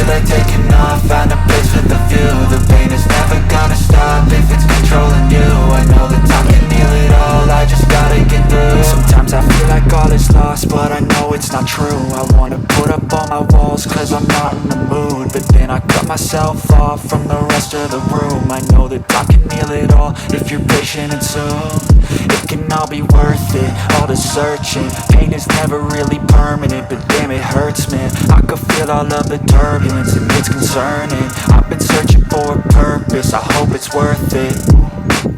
feel like taking off, find a place with a view. The pain is never gonna stop if it's controlling you. I know that time can heal it all, I just gotta get through. Sometimes I feel like all is lost, but I know it's not true. I wanna put up all my walls cause I'm not in the mood, but then I cut myself off from the rest of the room. I know that time can heal it all if you're patient and soon it can all be worth it, all the searching. Pain is never really permanent, but damn it hurts, man. I could feel all of the turbulence and it's concerning. I've been searching for a purpose, I hope it's worth it.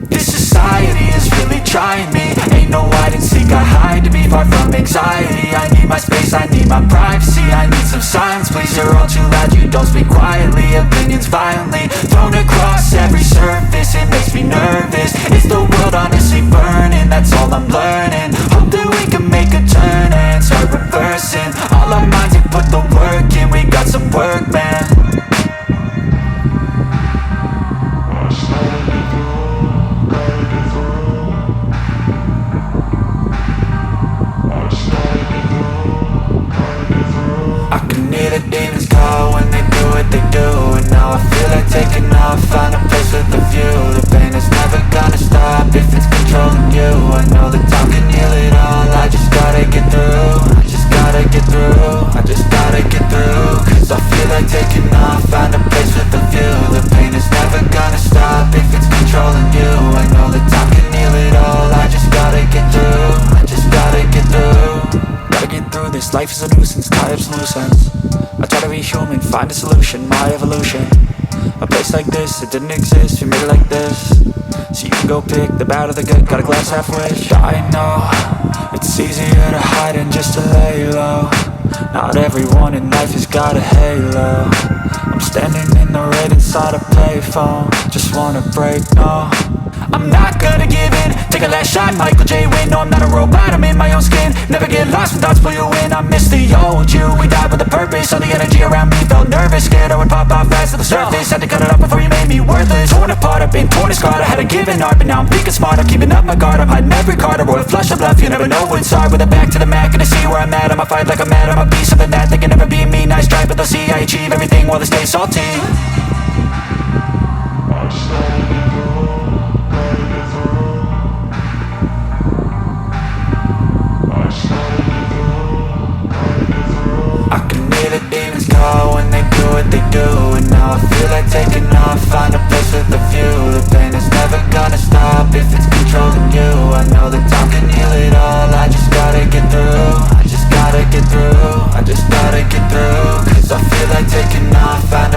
This society is really trying me. Ain't no hide and seek, I hide to be far from anxiety. I need my space, I need my privacy, I need some silence, please. You're all too loud, you don't speak quietly. Opinions violently thrown across every surface, it makes me nervous. Is the world honestly burning? That's all I'm learning. Hope that we can make a turn and start reversing all our minds and put the work in. We got some work, man. I can hear the demons call when they do what they do, and now I feel like taking off, find a place with a view. The pain is never gonna stop if it's controlling you. I know that time can heal it all, I just gotta get through. I just gotta get through, I just gotta get through. Cause I feel like taking off, find a place with a view. The pain is never gonna stop if it's controlling you. I know that time can heal it all, I just gotta get through. I just gotta get through. Gotta get through this, life is a nuisance, tie up some loose ends. I try to be human, find a solution, my evolution. A place like this, it didn't exist, we made it like this. So you can go pick the bad or the good, got a glass half wish. I know, it's easier to hide than just to lay low. Not everyone in life has got a halo. I'm standing in the red inside a payphone, just wanna break, no. I'm not gonna give in, take a last shot, Michael J. Win. No, I'm not a robot, I'm in my own skin. Never get lost when thoughts pull you in. I miss the old you, we died with a purpose. All the energy around me felt nervous, scared I would pop out fast to the surface. Had to cut it off before you made me worthless. Torn apart, I've been torn and scarred. I had a given art, but now I'm thinking smart. I'm keeping up my guard, I'm hiding every card. A royal flush of bluff, you never know what's hard. With a back to the mat, gonna see where I'm at. I'ma fight like I'm mad, I'ma be something that they can never be me. Nice try, but they'll see I achieve everything while they stay salty. I can hear the demons call when they do what they do, and now I feel like taking off, find a place with a view. The pain is never gonna stop if it's controlling you. I know that time can heal it all, I just gotta get through. I just gotta get through, I just gotta get through. Cause I feel like taking off, find a